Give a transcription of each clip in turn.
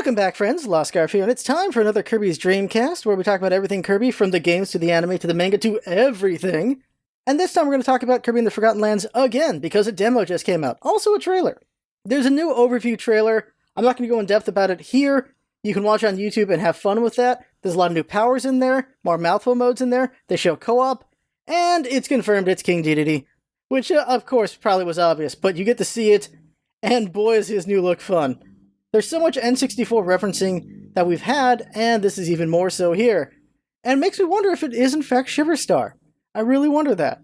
Welcome back, friends. Lost Scarf here, and it's time for another Kirby's Dreamcast, where we talk about everything Kirby, from the games to the anime to the manga to everything. And this time we're going to talk about Kirby and the Forgotten Lands again, because a demo just came out. Also a trailer. There's a new overview trailer. I'm not going to go in depth about it here. You can watch on YouTube and have fun with that. There's a lot of new powers in there, more mouthful modes in there. They show co-op, and it's confirmed it's King Dedede, which of course probably was obvious, but you get to see it, and boy is his new look fun. There's so much N64 referencing that we've had, and this is even more so here. And it makes me wonder if it is in fact Shiverstar. I really wonder that.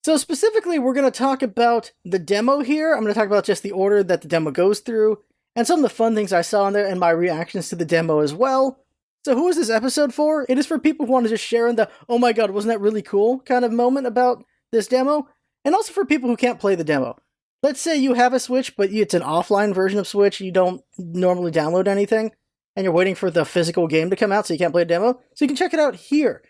So specifically, we're going to talk about the demo here. I'm going to talk about just the order that the demo goes through, and some of the fun things I saw in there, and my reactions to the demo as well. So who is this episode for? It is for people who want to just share in the, oh my god, wasn't that really cool kind of moment about this demo, and also for people who can't play the demo. Let's say you have a Switch, but it's an offline version of Switch, you don't normally download anything, and you're waiting for the physical game to come out so you can't play a demo, so you can check it out here.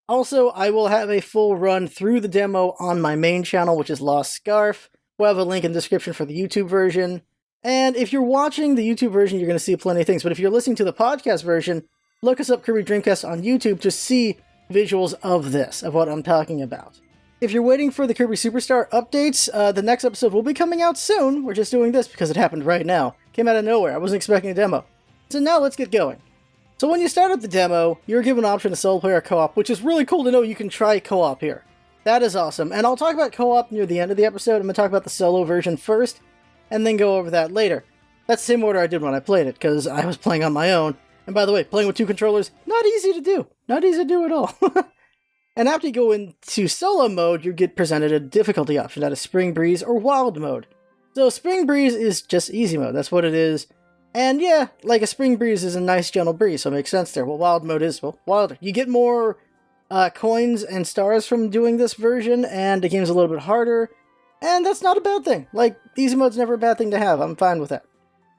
Also, I will have a full run through the demo on my main channel, which is Lost Scarf. We'll have a link in the description for the YouTube version. And if you're watching the YouTube version, you're going to see plenty of things, but if you're listening to the podcast version, look us up Kirby Dreamcast on YouTube to see visuals of this, of what I'm talking about. If you're waiting for the Kirby Superstar updates, the next episode will be coming out soon. We're just doing this because it happened right now. Came out of nowhere. I wasn't expecting a demo. So now let's get going. So when you start up the demo, you're given an option to solo player co-op, which is really cool to know you can try co-op here. That is awesome. And I'll talk about co-op near the end of the episode. I'm going to talk about the solo version first, and then go over that later. That's the same order I did when I played it, because I was playing on my own. And by the way, playing with two controllers, not easy to do. Not easy to do at all. And after you go into solo mode, you get presented a difficulty option, that is Spring Breeze or Wild mode. So Spring Breeze is just easy mode, that's what it is. And yeah, like a Spring Breeze is a nice gentle breeze, so it makes sense there. Well, Wild mode is, well, wilder. You get more coins and stars from doing this version, and the game's a little bit harder. And that's not a bad thing. Like, easy mode's never a bad thing to have, I'm fine with that.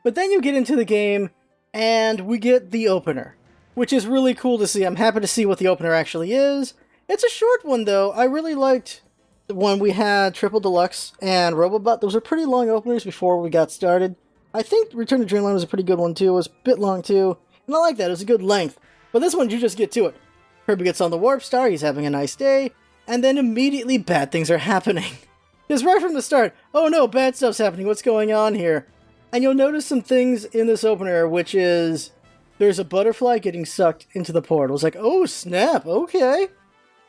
But then you get into the game, and we get the opener, which is really cool to see. I'm happy to see what the opener actually is. It's a short one, though. I really liked when we had Triple Deluxe and Robobot. Those were pretty long openers before we got started. I think Return to Dreamland was a pretty good one, too. It was a bit long, too. And I like that. It was a good length. But this one, you just get to it. Kirby gets on the Warp Star. He's having a nice day. And then immediately bad things are happening. Just right from the start. Oh, no, bad stuff's happening. What's going on here? And you'll notice some things in this opener, which is there's a butterfly getting sucked into the portal. It's like, oh, snap. Okay.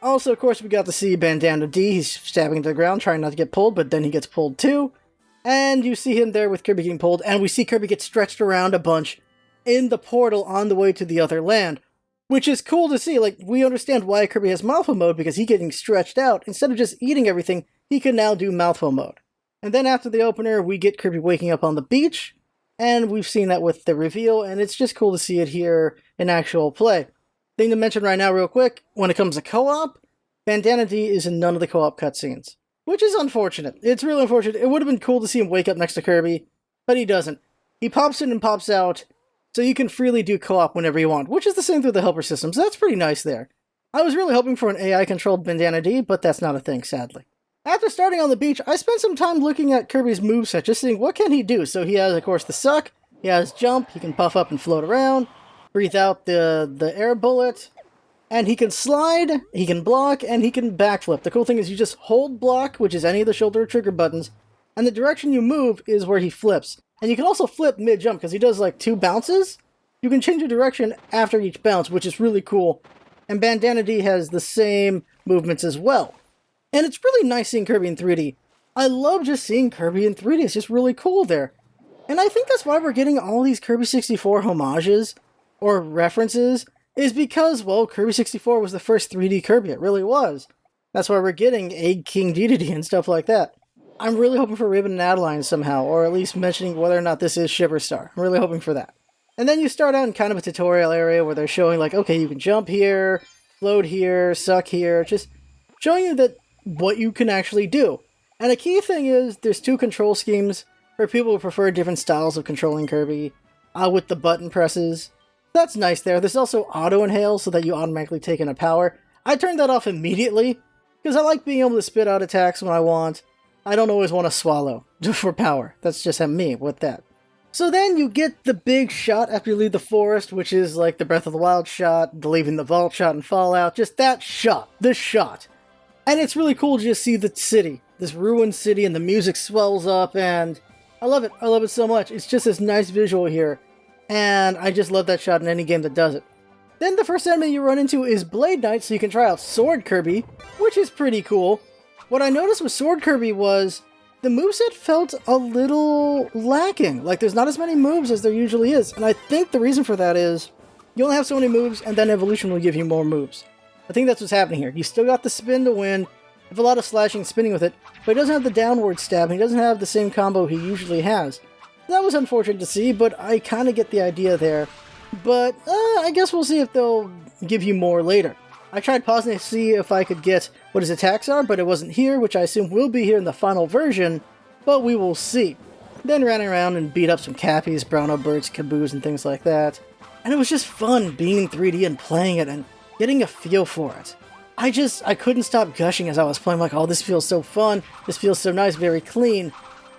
Also, of course, we got to see Bandana D. He's stabbing into the ground, trying not to get pulled, but then he gets pulled too. And you see him there with Kirby getting pulled, and we see Kirby get stretched around a bunch in the portal on the way to the other land, which is cool to see. Like, we understand why Kirby has mouthful mode, because he's getting stretched out. Instead of just eating everything, he can now do mouthful mode. And then after the opener, we get Kirby waking up on the beach, and we've seen that with the reveal, and it's just cool to see it here in actual play. Thing to mention right now real quick, when it comes to co-op, Bandana D is in none of the co-op cutscenes, which is unfortunate. It's really unfortunate. It would have been cool to see him wake up next to Kirby, but he doesn't. He pops in and pops out, so you can freely do co-op whenever you want, which is the same through the helper system, so that's pretty nice there. I was really hoping for an AI-controlled Bandana D, but that's not a thing, sadly. After starting on the beach, I spent some time looking at Kirby's moveset, just seeing what can he do. So he has, of course, the suck, he has jump, he can puff up and float around, breathe out the air bullet, and he can slide, he can block, and he can backflip. The cool thing is you just hold block, which is any of the shoulder or trigger buttons, and the direction you move is where he flips. And you can also flip mid-jump, because he does like 2 bounces. You can change your direction after each bounce, which is really cool. And Bandana D has the same movements as well. And it's really nice seeing Kirby in 3D. I love just seeing Kirby in 3D, it's just really cool there. And I think that's why we're getting all these Kirby 64 homages, or references, is because, well, Kirby 64 was the first 3D Kirby, it really was. That's why we're getting a King Dedede and stuff like that. I'm really hoping for Ribbon and Adeline somehow, or at least mentioning whether or not this is Shiverstar. I'm really hoping for that. And then you start out in kind of a tutorial area where they're showing like, okay, you can jump here, float here, suck here, just showing you that what you can actually do. And a key thing is there's 2 control schemes for people who prefer different styles of controlling Kirby with the button presses. That's nice there. There's also auto inhale so that you automatically take in a power. I turned that off immediately because I like being able to spit out attacks when I want. I don't always want to swallow for power. That's just me with that. So then you get the big shot after you leave the forest, which is like the Breath of the Wild shot, the leaving the vault shot in Fallout, just that shot, this shot. And it's really cool to just see the city, this ruined city, and the music swells up, and I love it so much. It's just this nice visual here, and I just love that shot in any game that does it. Then the first enemy you run into is Blade Knight, so you can try out Sword Kirby, which is pretty cool. What I noticed with Sword Kirby was the moveset felt a little lacking. Like, there's not as many moves as there usually is, and I think the reason for that is you only have so many moves, and then evolution will give you more moves. I think that's what's happening here. You still got the spin to win, have a lot of slashing and spinning with it, but he doesn't have the downward stab, and he doesn't have the same combo he usually has. That was unfortunate to see, but I kind of get the idea there. But I guess we'll see if they'll give you more later. I tried pausing to see if I could get what his attacks are, but it wasn't here, which I assume will be here in the final version, but we will see. Then ran around and beat up some Cappies, Browno Birds, Caboos, and things like that. And it was just fun being in 3D and playing it and getting a feel for it. I couldn't stop gushing as I was playing, like, oh, this feels so fun, this feels so nice, very clean.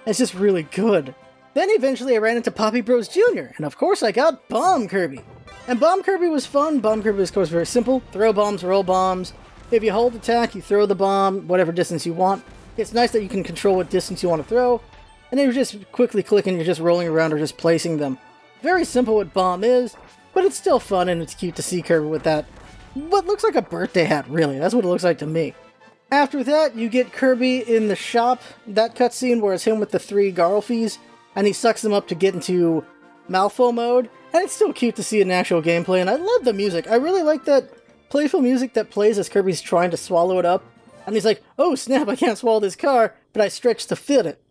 It's just really good. Then eventually I ran into Poppy Bros Jr., and of course I got Bomb Kirby. And Bomb Kirby was fun. Bomb Kirby was, of course, very simple. Throw bombs, roll bombs. If you hold attack, you throw the bomb, whatever distance you want. It's nice that you can control what distance you want to throw. And then you're just quickly clicking, you're just rolling around or just placing them. Very simple what Bomb is, but it's still fun and it's cute to see Kirby with that. What looks like a birthday hat, really. That's what it looks like to me. After that, you get Kirby in the shop. That cutscene where it's him with the 3 Garlfies, and he sucks them up to get into Malfo mode. And it's still cute to see in actual gameplay, and I love the music. I really like that playful music that plays as Kirby's trying to swallow it up. And he's like, oh snap, I can't swallow this car, but I stretch to fit it.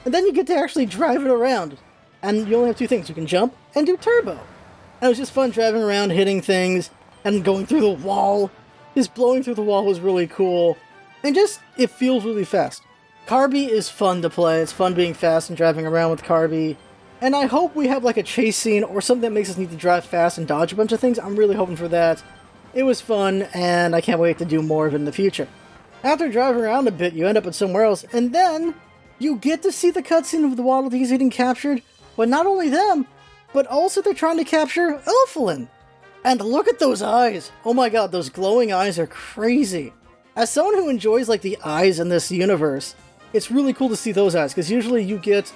And then you get to actually drive it around. And you only have 2 things. You can jump and do turbo. And it was just fun driving around, hitting things, and going through the wall. Just blowing through the wall was really cool. And just, it feels really fast. Kirby is fun to play. It's fun being fast and driving around with Kirby. And I hope we have like a chase scene or something that makes us need to drive fast and dodge a bunch of things. I'm really hoping for that. It was fun, and I can't wait to do more of it in the future. After driving around a bit, you end up at somewhere else, and then you get to see the cutscene of the Waddle Dees getting captured. But not only them, but also they're trying to capture Elflin. And look at those eyes! Oh my god, those glowing eyes are crazy. As someone who enjoys like the eyes in this universe, it's really cool to see those eyes, because usually you get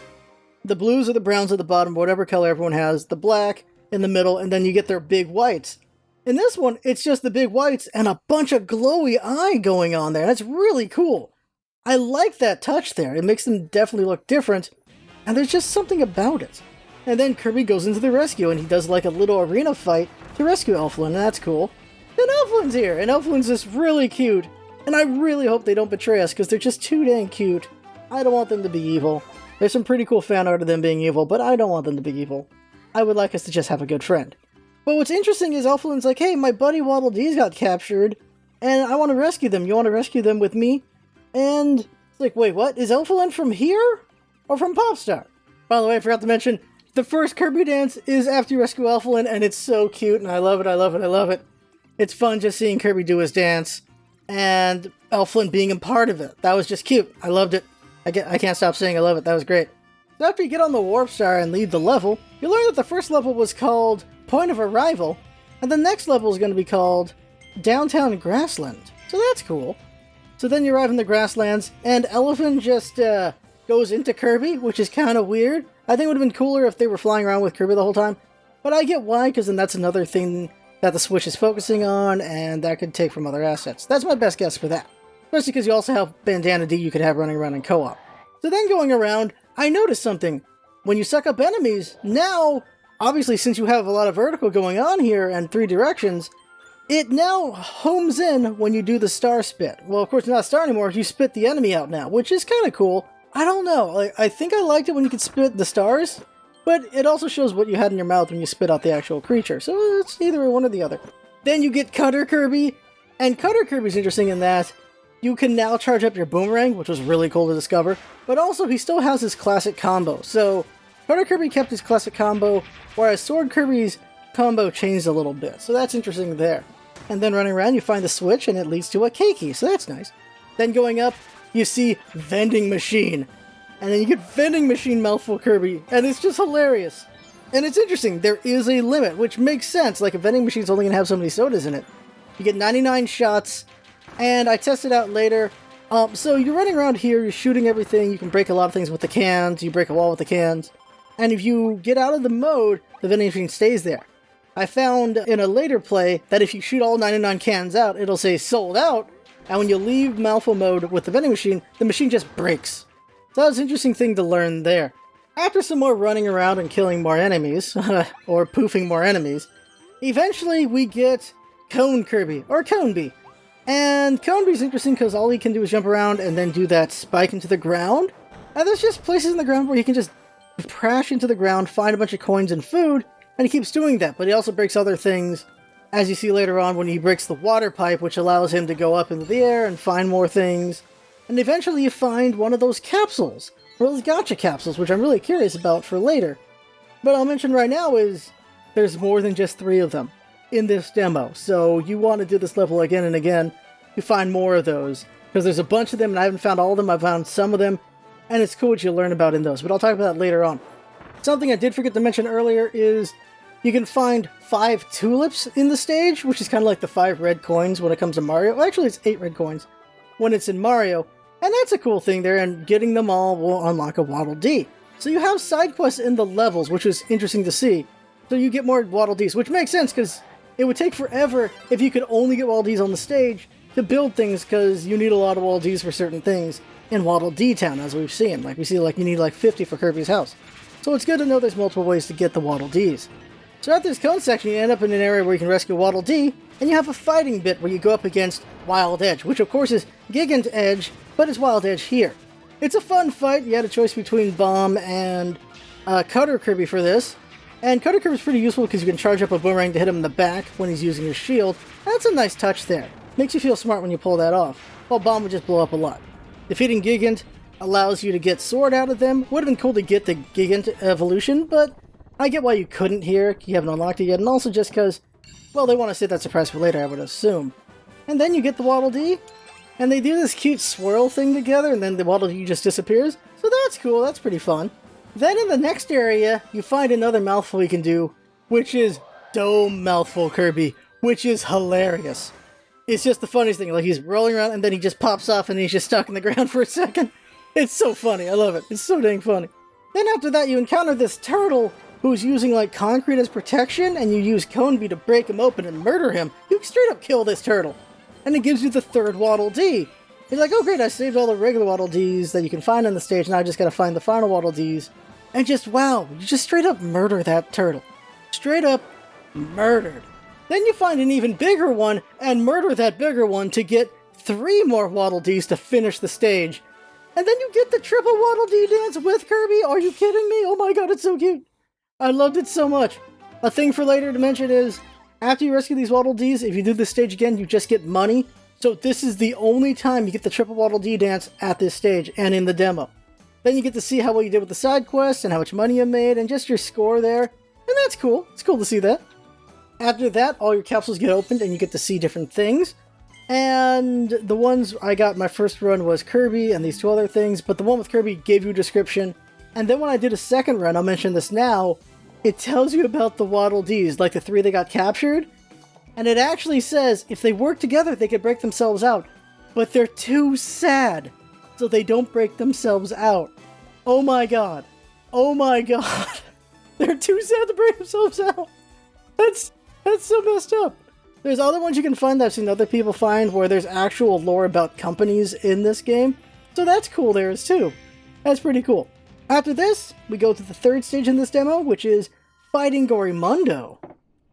the blues or the browns at the bottom, whatever color everyone has, the black in the middle, and then you get their big whites. In this one, it's just the big whites and a bunch of glowy eye going on there. That's really cool. I like that touch there. It makes them definitely look different, and there's just something about it. And then Kirby goes into the rescue, and he does like a little arena fight to rescue Elflin, and that's cool. Then Elflin's here, and Elflin's just really cute. And I really hope they don't betray us, because they're just too dang cute. I don't want them to be evil. There's some pretty cool fan art of them being evil, but I don't want them to be evil. I would like us to just have a good friend. But what's interesting is Elflin's like, hey, my buddy Waddle Dees got captured, and I want to rescue them. You want to rescue them with me? And it's like, wait, what? Is Elflin from here? Or from Popstar? By the way, I forgot to mention, the first Kirby dance is after you rescue Elflin, and it's so cute, and I love it, I love it, I love it. It's fun just seeing Kirby do his dance, and Elflin being a part of it. That was just cute. I loved it. I can't stop saying I love it. That was great. So after you get on the Warp Star and leave the level, you learn that the first level was called Point of Arrival, and the next level is going to be called Downtown Grassland. So that's cool. So then you arrive in the Grasslands, and Elephant just goes into Kirby, which is kind of weird. I think it would have been cooler if they were flying around with Kirby the whole time. But I get why, because then that's another thing that the Switch is focusing on, and that could take from other assets. That's my best guess for that. Especially because you also have Bandana D you could have running around in co-op. So then going around, I noticed something. When you suck up enemies, now, obviously since you have a lot of vertical going on here and 3 directions, it now homes in when you do the star spit. Well, of course, it's not a star anymore. You spit the enemy out now, which is kind of cool. I don't know. I think I liked it when you could spit the stars, but it also shows what you had in your mouth when you spit out the actual creature. So it's either one or the other. Then you get Cutter Kirby, and Cutter Kirby's interesting in that you can now charge up your boomerang, which was really cool to discover, but also he still has his classic combo. So Cutter Kirby kept his classic combo, whereas Sword Kirby's combo changed a little bit. So that's interesting there. And then running around, you find the switch, and it leads to a Keiki, so that's nice. Then going up, you see Vending Machine. And then you get vending machine mouthful Kirby, and it's just hilarious. And it's interesting, there is a limit, which makes sense, like a vending machine's only going to have so many sodas in it. You get 99 shots, and I tested out later. So you're running around here, you're shooting everything, you can break a lot of things with the cans, you break a wall with the cans. And if you get out of the mode, the vending machine stays there. I found in a later play that if you shoot all 99 cans out, it'll say sold out, and when you leave mouthful mode with the vending machine, the machine just breaks. So that was an interesting thing to learn there. After some more running around and killing more enemies, or poofing more enemies, eventually we get Cone Kirby, or Coneby. And Coneby's interesting because all he can do is jump around and then do that spike into the ground. And there's just places in the ground where you can just crash into the ground, find a bunch of coins and food, and he keeps doing that, but he also breaks other things, as you see later on when he breaks the water pipe, which allows him to go up into the air and find more things. And eventually you find one of those capsules, or those gacha capsules, which I'm really curious about for later. But I'll mention right now is, there's more than just 3 of them in this demo, so you want to do this level again and again to find more of those, because there's a bunch of them, and I haven't found all of them, I've found some of them, and it's cool what you learn about in those, but I'll talk about that later on. Something I did forget to mention earlier is you can find 5 tulips in the stage, which is kind of like the 5 red coins when it comes to Mario. Well, actually, it's 8 red coins when it's in Mario, and that's a cool thing there, and getting them all will unlock a Waddle Dee. So you have side quests in the levels, which is interesting to see. So you get more Waddle Dees, which makes sense, because it would take forever if you could only get Waddle Dees on the stage to build things, because you need a lot of Waddle Dees for certain things in Waddle Dee Town, as we've seen. Like, we see, like, you need, like, 50 for Kirby's house. So it's good to know there's multiple ways to get the Waddle Dees. So at this cone section, you end up in an area where you can rescue Waddle Dee, and you have a fighting bit where you go up against Wild Edge, which of course is Gigant Edge, but it's Wild Edge here. It's a fun fight. You had a choice between Bomb and Cutter Kirby for this. And Cutter Kirby is pretty useful because you can charge up a boomerang to hit him in the back when he's using his shield. That's a nice touch there. Makes you feel smart when you pull that off. While Bomb would just blow up a lot. Defeating Gigant allows you to get Sword out of them. Would have been cool to get the Gigant evolution, but I get why you couldn't here. You haven't unlocked it yet, and also just because, well, they want to save that surprise for later, I would assume. And then you get the Waddle Dee, and they do this cute swirl thing together, and then the Waddle Dee just disappears. So that's cool, that's pretty fun. Then in the next area, you find another mouthful you can do, which is Dome Mouthful Kirby, which is hilarious. It's just the funniest thing, like he's rolling around, and then he just pops off, and he's just stuck in the ground for a second. It's so funny, I love it. It's so dang funny. Then after that, you encounter this turtle who's using, like, concrete as protection, and you use Coneby to break him open and murder him. You can straight up kill this turtle. And it gives you the 3rd Waddle Dee. You're like, oh great, I saved all the regular Waddle Dees that you can find on the stage, now I just gotta find the final Waddle Dees. And just, wow, you just straight up murder that turtle. Straight up murdered. Then you find an even bigger one, and murder that bigger one to get 3 more Waddle Dees to finish the stage. And then you get the triple Waddle Dee dance with Kirby? Are you kidding me? Oh my god, it's so cute. I loved it so much. A thing for later to mention is, after you rescue these Waddle Dees, if you do this stage again, you just get money. So this is the only time you get the triple Waddle Dee dance at this stage, and in the demo. Then you get to see how well you did with the side quests, and how much money you made, and just your score there. And that's cool. It's cool to see that. After that, all your capsules get opened, and you get to see different things. And the ones I got my first run was Kirby, and these 2 other things, but the one with Kirby gave you a description. And then when I did a second run, I'll mention this now, it tells you about the Waddle Dees, like the 3 that got captured. And it actually says if they work together, they could break themselves out. But they're too sad, so they don't break themselves out. Oh my god. Oh my god. They're too sad to break themselves out. That's so messed up. There's other ones you can find that I've seen other people find where there's actual lore about companies in this game. So that's cool there too. That's pretty cool. After this, we go to the 3rd stage in this demo, which is fighting Gorimundo,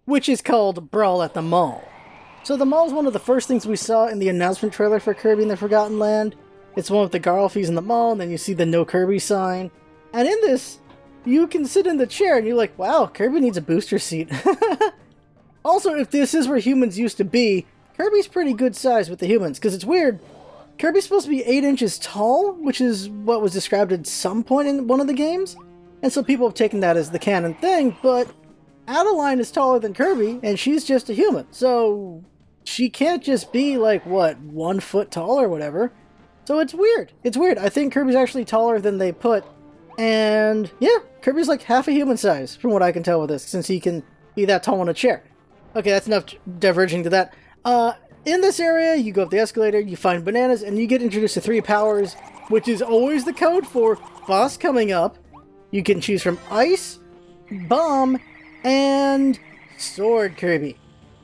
which is called Brawl at the Mall. So the mall is one of the first things we saw in the announcement trailer for Kirby in the Forgotten Land. It's one with the Garlfies in the mall, and then you see the No Kirby sign. And in this, you can sit in the chair, and you're like, wow, Kirby needs a booster seat. Also, if this is where humans used to be, Kirby's pretty good size with the humans, because it's weird. Kirby's supposed to be 8 inches tall, which is what was described at some point in one of the games. And so people have taken that as the canon thing, but Adeline is taller than Kirby, and she's just a human. So she can't just be like, what, 1 foot tall or whatever. So it's weird. It's weird. I think Kirby's actually taller than they put. And yeah, Kirby's like half a human size, from what I can tell with this, since he can be that tall in a chair. Okay, that's enough diverging to that. In this area, you go up the escalator, you find bananas, and you get introduced to 3 powers, which is always the code for boss coming up. You can choose from Ice, Bomb, and Sword Kirby.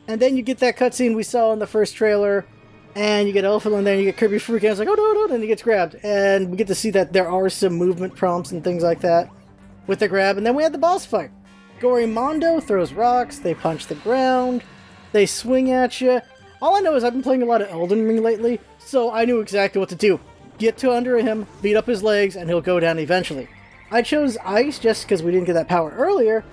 And then you get that cutscene we saw in the first trailer, and you get Elephant in there, and you get Kirby freaking out, it's like, oh no, no, and he gets grabbed. And we get to see that there are some movement prompts and things like that with the grab, and then we had the boss fight. Gorimondo throws rocks, they punch the ground, they swing at you. All I know is I've been playing a lot of Elden Ring lately, so I knew exactly what to do. Get to under him, beat up his legs, and he'll go down eventually. I chose Ice just because we didn't get that power earlier,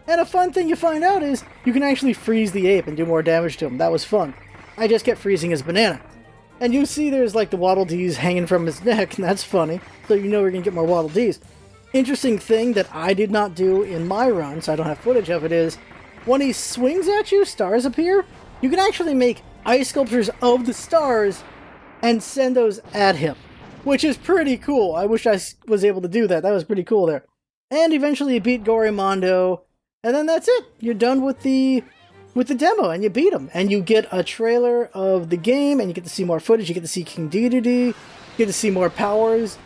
and a fun thing you find out is you can actually freeze the ape and do more damage to him. That was fun. I just kept freezing his banana. And you see there's like the Waddle Dees hanging from his neck, and that's funny, so you know we're going to get more Waddle Dees. Interesting thing that I did not do in my run, so I don't have footage of it, is when he swings at you, stars appear. You can actually make ice sculptures of the stars and send those at him, which is pretty cool. I wish I was able to do that. That was pretty cool there. And eventually you beat Gorimondo, and then that's it. You're done with the demo, and you beat him. And you get a trailer of the game, and you get to see more footage. You get to see King Dedede. You get to see more powers,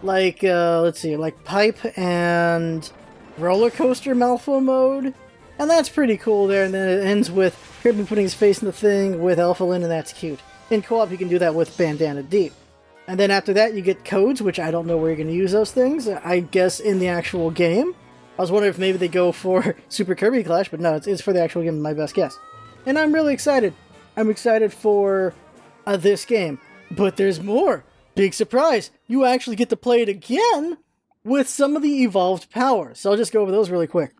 like, let's see, like Pipe and Roller Coaster Malfo mode. And that's pretty cool there. And then it ends with Kirby putting his face in the thing with Elfalin, and that's cute. In co-op, you can do that with Bandana D. And then after that, you get codes, which I don't know where you're going to use those things. I guess in the actual game. I was wondering if maybe they go for Super Kirby Clash, but no, it's for the actual game, my best guess. And I'm really excited. I'm excited for this game. But there's more. Big surprise. You actually get to play it again with some of the evolved powers. So I'll just go over those really quick.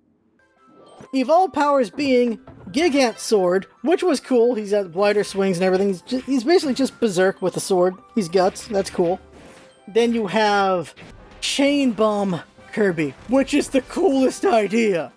Evolved powers being Gigant Sword, which was cool. He's got wider swings and everything. He's basically just Berserk with a sword. He's guts. That's cool. Then you have Chain Bomb Kirby, which is the coolest idea.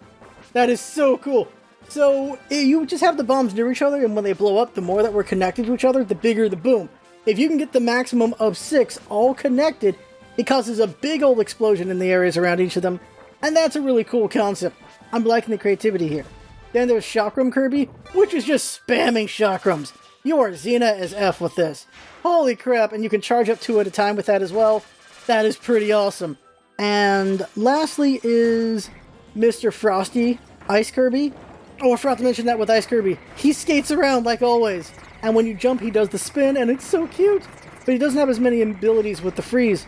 That is so cool. So you just have the bombs near each other, and when they blow up, the more that we're connected to each other, the bigger the boom. If you can get the maximum of 6 all connected, it causes a big old explosion in the areas around each of them, and that's a really cool concept. I'm liking the creativity here. Then there's Shakrum Kirby, which is just spamming Shakrums. You are Xena as F with this. Holy crap, and you can charge up 2 at a time with that as well. That is pretty awesome. And lastly is Mr. Frosty Ice Kirby. Oh, I forgot to mention that with Ice Kirby. He skates around like always. And when you jump, he does the spin, and it's so cute. But he doesn't have as many abilities with the freeze.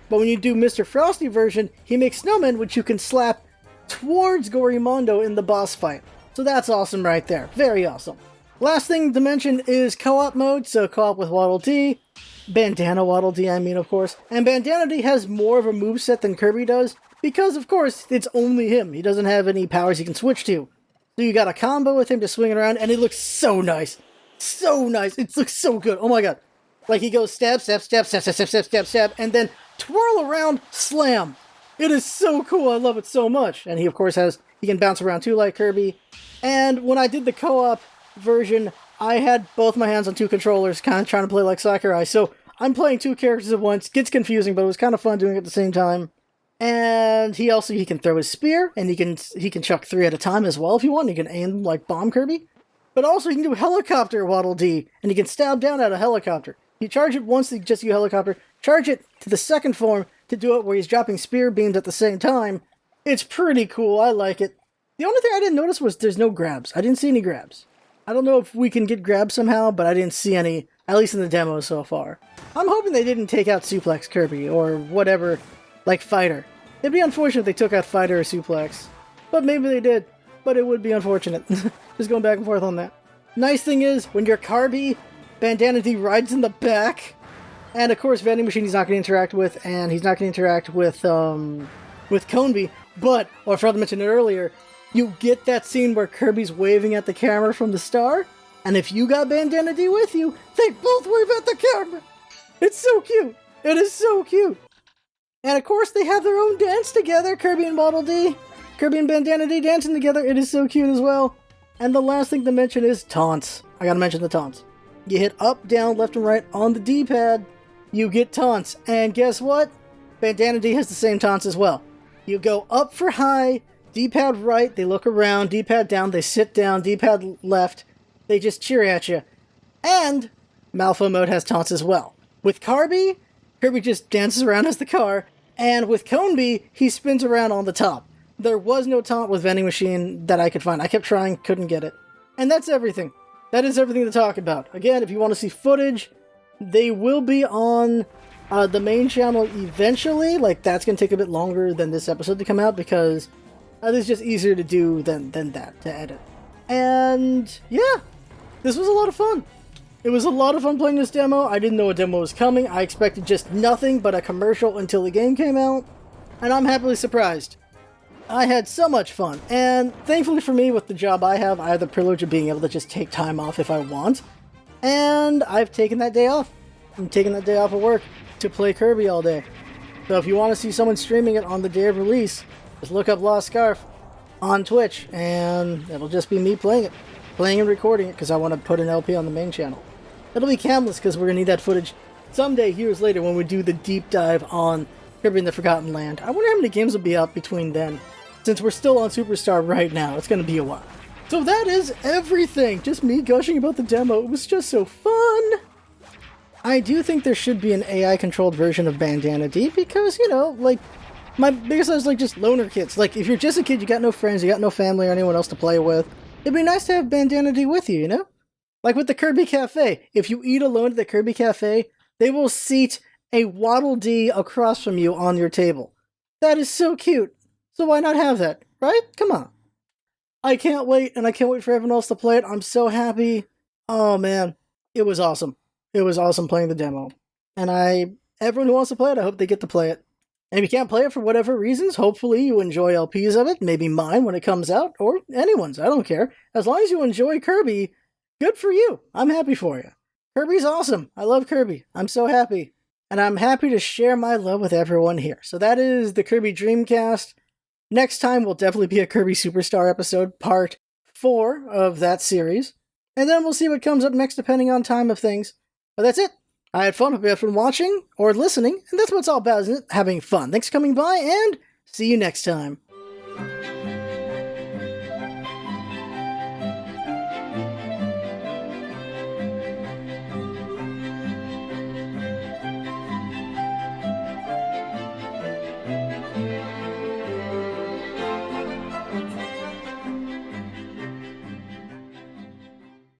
But when you do Mr. Frosty version, he makes snowmen, which you can slap towards Gorimondo in the boss fight. So that's awesome right there. Very awesome. Last thing to mention is co-op mode. So co-op with Waddle Dee. Bandana Waddle Dee, I mean, of course. And Bandana Dee has more of a moveset than Kirby does, because, of course, it's only him. He doesn't have any powers he can switch to. So you got a combo with him to swing it around, and it looks so nice. So nice. It looks so good. Oh my god. Like, he goes stab, stab, stab, stab, stab, stab, stab, stab, stab, and then twirl around, slam. It is so cool. I love it so much. And he, of course, he can bounce around too, like Kirby. And when I did the co-op version, I had both my hands on 2 controllers, kind of trying to play like Sakurai. So I'm playing 2 characters at once. Gets confusing, but it was kind of fun doing it at the same time. And he can throw his spear, and he can chuck 3 at a time as well if you want. He can aim like Bomb Kirby. But also he can do helicopter Waddle Dee, and he can stab down at a helicopter. You charge it once to just do helicopter, charge it to the second form to do it where he's dropping spear beams at the same time. It's pretty cool. I like it. The only thing I didn't notice was there's no grabs. I didn't see any grabs. I don't know if we can get grabs somehow, but I didn't see any, at least in the demo so far. I'm hoping they didn't take out Suplex Kirby or whatever, like Fighter. It'd be unfortunate if they took out Fighter or Suplex. But maybe they did. But it would be unfortunate. Just going back and forth on that. Nice thing is, when you're Kirby, Bandana D rides in the back. And of course, Vending Machine he's not going to interact with, and he's not going to interact with Conby. But, I forgot to mention it earlier, you get that scene where Kirby's waving at the camera from the star, and if you got Bandana D with you, they both wave at the camera! It's so cute! It is so cute! And of course, they have their own dance together, Kirby and Waddle Dee. Kirby and Bandana D dancing together, it is so cute as well. And the last thing to mention is Taunts. I gotta mention the Taunts. You hit up, down, left, and right on the D-pad, you get taunts. And guess what? Bandana D has the same taunts as well. You go up for high, D-pad right, they look around, D-pad down, they sit down, D-pad left, they just cheer at you. And Malfo mode has taunts as well. With Kirby just dances around as the car, and with Coneby, he spins around on the top. There was no taunt with Vending Machine that I could find. I kept trying, couldn't get it. And that's everything. That is everything to talk about. Again, if you want to see footage, they will be on the main channel eventually. Like, that's going to take a bit longer than this episode to come out because it's just easier to do than that, to edit. And yeah, this was a lot of fun. It was a lot of fun playing this demo. I didn't know a demo was coming. I expected just nothing but a commercial until the game came out. And I'm happily surprised. I had so much fun. And thankfully for me, with the job I have the privilege of being able to just take time off if I want. And I've taken that day off. I'm taking that day off of work to play Kirby all day. So if you want to see someone streaming it on the day of release, just look up Lost Scarf on Twitch, and it'll just be me playing it. Playing and recording it, because I want to put an LP on the main channel. It'll be camless, because we're going to need that footage someday, years later, when we do the deep dive on Kirby in the Forgotten Land. I wonder how many games will be out between then. Since we're still on Superstar right now, it's going to be a while. So that is everything! Just me gushing about the demo. It was just so fun! I do think there should be an AI-controlled version of Bandana D, because, you know, like, my biggest is like just loner kids. Like, if you're just a kid, you got no friends, you got no family or anyone else to play with, it'd be nice to have Bandana D with you, you know? Like with the Kirby Cafe. If you eat alone at the Kirby Cafe, they will seat a Waddle Dee across from you on your table. That is so cute. So why not have that, right? Come on. I can't wait, and I can't wait for everyone else to play it. I'm so happy. Oh man, it was awesome. It was awesome playing the demo. And everyone who wants to play it, I hope they get to play it. And if you can't play it for whatever reasons, hopefully you enjoy LPs of it, maybe mine when it comes out, or anyone's, I don't care. As long as you enjoy Kirby, good for you. I'm happy for you. Kirby's awesome. I love Kirby. I'm so happy. And I'm happy to share my love with everyone here. So that is the Kirby Dreamcast. Next time will definitely be a Kirby Superstar episode, part 4 of that series. And then we'll see what comes up next depending on time of things. But that's it. I had fun. Hope you had fun watching or listening, and that's what it's all about, isn't it? Having fun. Thanks for coming by, and see you next time.